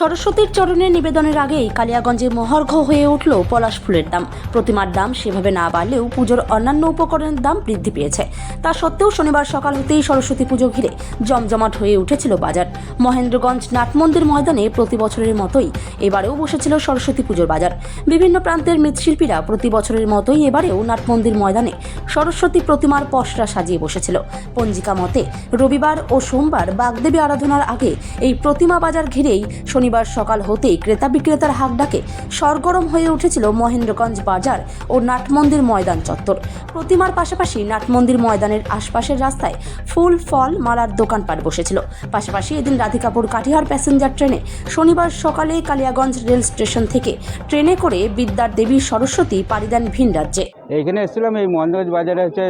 সরস্বতীর চরণে নিবেদনের আগেই কালিয়াগঞ্জে মহার্ঘ হয়ে উঠল পলাশ ফুলের দাম। প্রতিমার দাম সেভাবে না বাড়লেও পুজোর অন্যান্য উপকরণের দাম বৃদ্ধি পেয়েছে। তা সত্ত্বেও শনিবার সকাল হতেই সরস্বতী পুজো ঘিরে জমজমাট হয়ে উঠেছিল বাজার। মহেন্দ্রগঞ্জ নাটমন্দির ময়দানে প্রতি বছরের মতোই এবারেও বসেছিল সরস্বতী পুজোর বাজার। বিভিন্ন প্রান্তের মৃৎশিল্পীরা প্রতি বছরের মতোই এবারেও নাটমন্দির ময়দানে সরস্বতী প্রতিমার পসরা সাজিয়ে বসেছিল। পঞ্জিকা মতে রবিবার ও সোমবার বাগদেবী আরাধনার আগে এই প্রতিমা বাজার ঘিরেই শনিবার সকাল হতেই ক্রেতা বিক্রেতার হাঁকডাকে সরগরম হয়ে উঠেছিল মহেন্দ্রগঞ্জ বাজার ও নাটমন্দির ময়দান চত্বর। প্রতিমার পাশাপাশি নাটমন্দির ময়দানের আশপাশের রাস্তায় ফুল ফল মালার দোকানপাট বসেছিল। পাশাপাশি এদিন রাধিকাপুর কাটিহার প্যাসেঞ্জার ট্রেনে শনিবার সকালে কালিয়াগঞ্জ রেল স্টেশন থেকে ট্রেনে করে বিদ্যার দেবী সরস্বতী পাড়ি দেন ভিন রাজ্যে। এইখানে এসেছিলাম, এই মহেন্দ্রগঞ্জ বাজারে হচ্ছে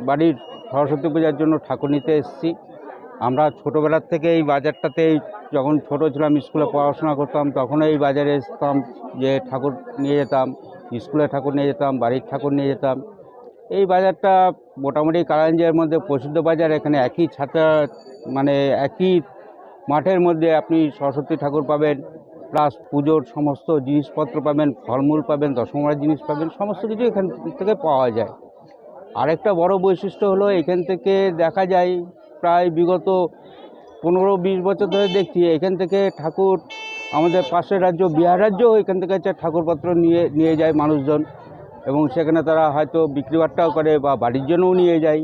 বাড়ির সরস্বতী পূজার জন্য ঠাকুর নিতে এসেছি। আমরা ছোটোবেলার থেকে এই বাজারটাতেই, যখন ছোটো ছিলাম স্কুলে পড়াশোনা করতাম তখন এই বাজারে আসতাম, যে ঠাকুর নিয়ে যেতাম, স্কুলে ঠাকুর নিয়ে যেতাম, বাড়ির ঠাকুর নিয়ে যেতাম। এই বাজারটা মোটামুটি কালিয়াগঞ্জের মধ্যে প্রসিদ্ধ বাজার। এখানে একই ছাতা, মানে একই মাঠের মধ্যে আপনি সরস্বতী ঠাকুর পাবেন, প্লাস পুজোর সমস্ত জিনিসপত্র পাবেন, ফলমূল পাবেন, দশমরার জিনিস পাবেন, সমস্ত কিছু এখান থেকে পাওয়া যায়। আরেকটা বড় বৈশিষ্ট্য হলো, এখান থেকে দেখা যায় প্রায় বিগত 15-20 বছর ধরে দেখছি এখান থেকে ঠাকুর আমাদের পাশের রাজ্য বিহার রাজ্যও এখান থেকে হচ্ছে ঠাকুরপত্র নিয়ে যায় মানুষজন, এবং সেখানে তারা হয়তো বিক্রিবাট্টাও করে বা বাড়ির জন্যও নিয়ে যায়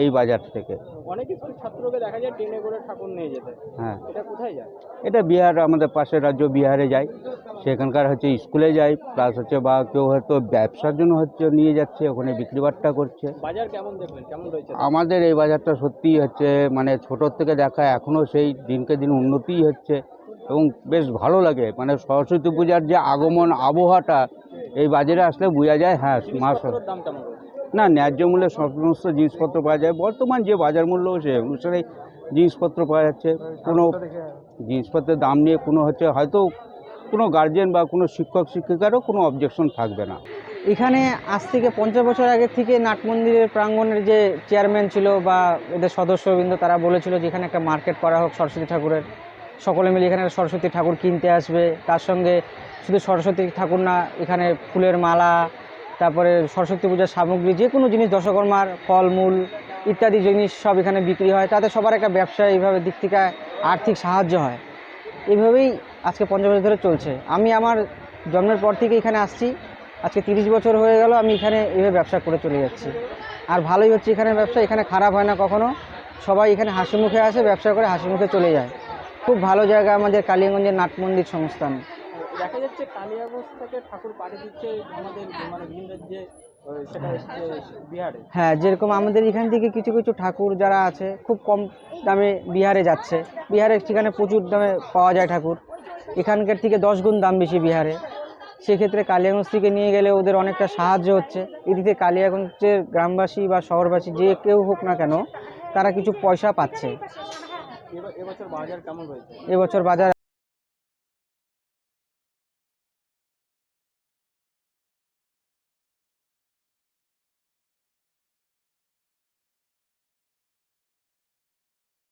এই বাজার থেকে। অনেক স্কুল ছাত্রকে দেখা যায় ট্রেনে করে ঠাকুর নিয়ে যেতে। হ্যাঁ, এটা কোথায় যায়? এটা বিহার, আমাদের পাশের রাজ্য বিহারে যায়। সেখানকার হচ্ছে স্কুলে যায়, প্লাস হচ্ছে বা কেউ হয়তো ব্যবসার জন্য হচ্ছে নিয়ে যাচ্ছে, ওখানে বিক্রিবাট্টা করছে। বাজার কেমন দেখলেন, কেমন রয়েছে? আমাদের এই বাজারটা সত্যিই হচ্ছে, মানে ছোটোর থেকে দেখা এখনও সেই দিনকে দিন উন্নতিই হচ্ছে এবং বেশ ভালো লাগে। মানে সরস্বতী পূজার যে আগমন আবহাওয়াটা এই বাজারে আসলে বোঝা যায়। হ্যাঁ, জিনিসপত্রের দাম কেমন রয়েছে? না, ন্যায্য মূল্যে সমস্ত জিনিসপত্র পাওয়া যায়। বর্তমান যে বাজার মূল্য সে অনুসারে জিনিসপত্র পাওয়া যাচ্ছে। কোনো জিনিসপত্রের দাম নিয়ে কোনো হচ্ছে হয়তো কোনো গার্জিয়ান বা কোনো শিক্ষক শিক্ষিকারও কোনো অবজেকশন থাকবে না। এখানে আজ থেকে 50 বছর আগে থেকে নাট মন্দিরের প্রাঙ্গণের যে চেয়ারম্যান ছিল বা এদের সদস্যবৃন্দ, তারা বলেছিল যে এখানে একটা মার্কেট করা হোক সরস্বতী ঠাকুরের। সকলে মিলে এখানে সরস্বতী ঠাকুর কিনতে আসবে। তার সঙ্গে শুধু সরস্বতী ঠাকুর না, এখানে ফুলের মালা, তারপরে সরস্বতী পূজার সামগ্রী, যে কোনো জিনিস, দশকর্মার ফলমূল ইত্যাদি জিনিস সব এখানে বিক্রি হয়। তাতে সবার একটা ব্যবসা এইভাবে দিক থেকে আর্থিক সাহায্য হয়। এইভাবেই আজকে 50 বছর ধরে চলছে। আমি আমার জন্মের পর থেকে এখানে আসছি, আজকে 30 বছর হয়ে গেল আমি এখানে এইভাবে ব্যবসা করে চলে যাচ্ছি। আর ভালোই হচ্ছে এখানে ব্যবসা, এখানে খারাপ হয় না কখনো। সবাই এখানে হাসি মুখে আসে, ব্যবসা করে হাসি মুখে চলে যায়। খুব ভালো জায়গা আমাদের কালিয়াগঞ্জের নাট মন্দির সংস্থান। দেখা যাচ্ছে কালিয়াগঞ্জ থেকে ঠাকুর পাড়ি দিচ্ছে আমাদের মানে ভিন রাজ্যে, সেটা হচ্ছে বিহারে। হ্যাঁ, যেরকম আমাদের এখান থেকে কিছু কিছু ঠাকুর যারা আছে খুব কম দামে বিহারে যাচ্ছে। বিহারে সেখানে প্রচুর দামে পাওয়া যায় ঠাকুর, এখানকার থেকে 10 গুণ দাম বেশি বিহারে। সেক্ষেত্রে কালিয়াগঞ্জ থেকে নিয়ে গেলে ওদের অনেকটা সাহায্য হচ্ছে। এদিকে কালিয়াগঞ্জের গ্রামবাসী বা শহরবাসী যে কেউ হোক না কেন, তারা কিছু পয়সা পাচ্ছে। এবছর বাজার কেমন রয়েছে? এবছর বাজার